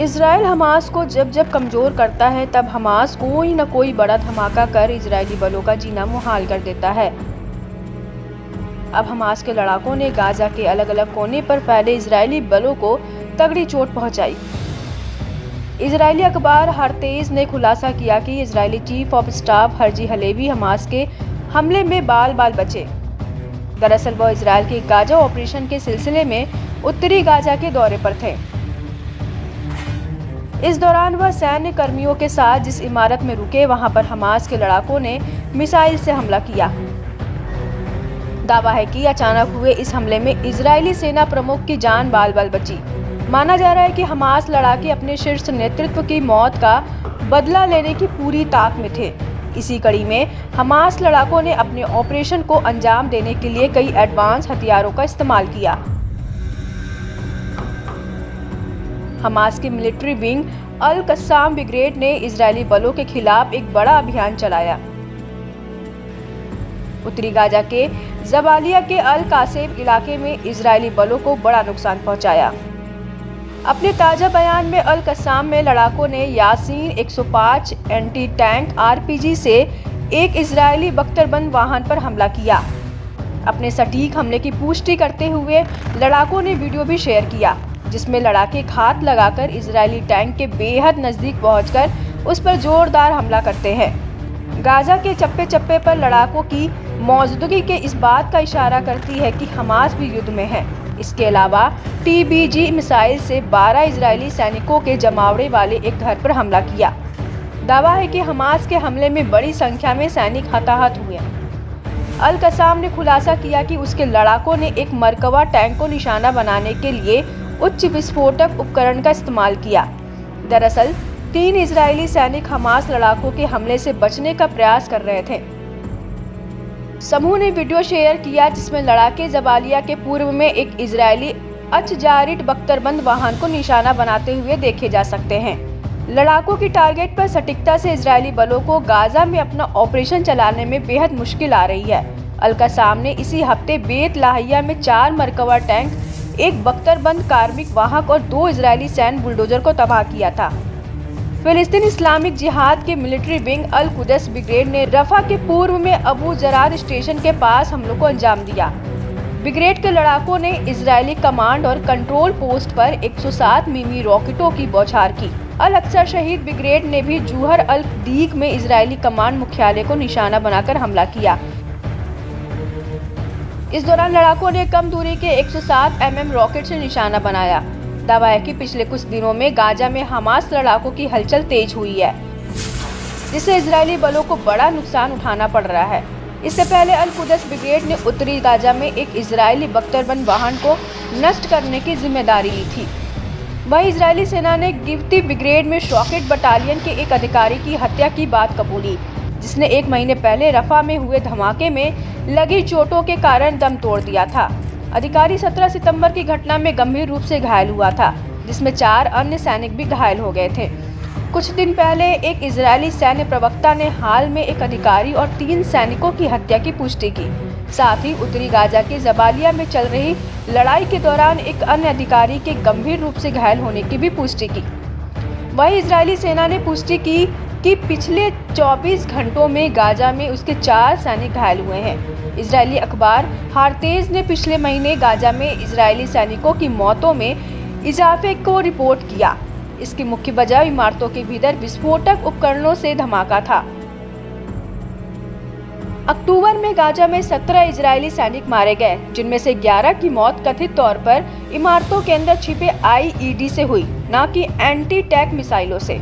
Israel Hamas को जब जब कमज़ोर करता है तब हमास कोई न कोई बड़ा धमाका कर इजरायली बलों का जीना मुहाल कर देता है। अब हमास के लड़ाकों ने गाजा के अलग अलग कोने पर फैले इजरायली बलों को तगड़ी चोट पहुंचाई। इजरायली अखबार हरतेज ने खुलासा किया कि Israeli chief of staff Herzi Halevi Hamas के हमले में बाल बाल बचे। दरअसल वह इजराइल के गाजा ऑपरेशन के सिलसिले में उत्तरी गाजा के दौरे पर थे। इस दौरान वह सैन्य कर्मियों के साथ जिस इमारत में रुके वहां पर हमास के लड़ाकों ने मिसाइल से हमला किया। दावा है कि अचानक हुए इस हमले में इजरायली सेना प्रमुख की जान बाल बाल बची। माना जा रहा है कि हमास लड़ाके अपने शीर्ष नेतृत्व की मौत का बदला लेने की पूरी ताक में थे। इसी कड़ी में हमास लड़ाकों ने अपने ऑपरेशन को अंजाम देने के लिए कई एडवांस हथियारों का इस्तेमाल किया। हमास की मिलिट्री विंग अल कस्साम ब्रिगेड ने इजरायली बलों के खिलाफ एक बड़ा अभियान चलाया। उत्तरी गाजा के जबालिया के अल कासेम इलाके में इजरायली बलों को बड़ा नुकसान पहुंचाया। अपने ताजा बयान में अल कस्साम में लड़ाकों ने यासीन 105 एंटी टैंक आरपीजी से एक इजरायली बख्तरबंद वाहन पर हमला किया। अपने सटीक हमले की पुष्टि करते हुए लड़ाकों ने वीडियो भी शेयर किया, जिसमें लड़ाके घात लगाकर इजरायली टैंक के बेहद नजदीक पहुंचकर उस पर जोरदार हमला करते हैं। गाजा के चप्पे चप्पे पर लड़ाकों की मौजूदगी के इस बात का इशारा करती है कि हमास भी युद्ध में है। इसके अलावा टीबीजी मिसाइल से 12 इजरायली सैनिकों के जमावड़े वाले एक घर पर हमला किया। दावा है कि हमास के हमले में बड़ी संख्या में सैनिक हताहत हुए। अल कसाम ने खुलासा किया कि उसके लड़ाकों ने एक मरकवा टैंक को निशाना बनाने के लिए उच्च विस्फोटक उपकरण का इस्तेमाल किया। दरअसल 3 इजरायली सैनिक हमास लड़ाकों के हमले से बचने का प्रयास कर रहे थे। समूह ने वीडियो शेयर किया जिसमें लड़ाके जबालिया के पूर्व में एक इजरायली अचजारिट बख्तरबंद वाहन को निशाना बनाते हुए देखे जा सकते हैं। लड़ाकों की टारगेट पर सटीकता से इजरायली बलों को गाजा में अपना ऑपरेशन चलाने में बेहद मुश्किल आ रही है। अल कसाम ने इसी हफ्ते बेत लाहिया में 4 मरकवा टैंक, एक बख्तरबंद कार्मिक वाहक और 2 इजरायली सैन्य बुलडोजर को तबाह किया था। फिलिस्तीन इस्लामिक जिहाद के मिलिट्री विंग अल कुदस ब्रिगेड ने रफा के पूर्व में अबू जरार स्टेशन के पास हमलों को अंजाम दिया। ब्रिगेड के लड़ाकों ने इजरायली कमांड और कंट्रोल पोस्ट पर 107 मिमी रॉकेटों की बौछार की। अल अक्सर शहीद ब्रिगेड ने भी जूहर अल दीक में इजरायली कमांड मुख्यालय को निशाना बनाकर हमला किया। इस दौरान लड़ाकों ने कम दूरी के 107 mm रॉकेट से निशाना बनाया। दावा है कि पिछले कुछ दिनों में गाजा में हमास लड़ाकों की हलचल तेज हुई है, जिससे इजरायली बलों को बड़ा नुकसान उठाना पड़ रहा है। इससे पहले अल कुदस ब्रिगेड ने उत्तरी गाजा में एक इजरायली बख्तरबंद वाहन को नष्ट करने की जिम्मेदारी ली थी। वहीं इजरायली सेना ने गिवती ब्रिगेड में शॉकेट बटालियन के एक अधिकारी की हत्या की बात कबूली, जिसने 1 महीने पहले रफा में हुए धमाके में लगी चोटों के कारण दम तोड़ दिया था। अधिकारी 17 सितंबर की घटना में गंभीर रूप से घायल हुआ था, जिसमें 4 अन्य सैनिक भी घायल हो गए थे। कुछ दिन पहले एक इजरायली सैन्य प्रवक्ता ने हाल में एक अधिकारी और 3 सैनिकों की हत्या की पुष्टि की। साथ ही उत्तरी गाजा के जबालिया में चल रही लड़ाई के दौरान एक अन्य अधिकारी के गंभीर रूप से घायल होने की भी पुष्टि की। वहीं इजरायली सेना ने पुष्टि की कि पिछले 24 घंटों में गाजा में उसके 4 सैनिक घायल हुए हैं। इजरायली अखबार हारतेज ने पिछले महीने गाजा में इजरायली सैनिकों की मौतों में इजाफे को रिपोर्ट किया। इसकी मुख्य वजह इमारतों के भीतर विस्फोटक उपकरणों से धमाका था। अक्टूबर में गाजा में 17 इजरायली सैनिक मारे गए, जिनमें से 11 की मौत कथित तौर पर इमारतों के अंदर छिपे IED से हुई, न कि एंटी टैंक मिसाइलों से।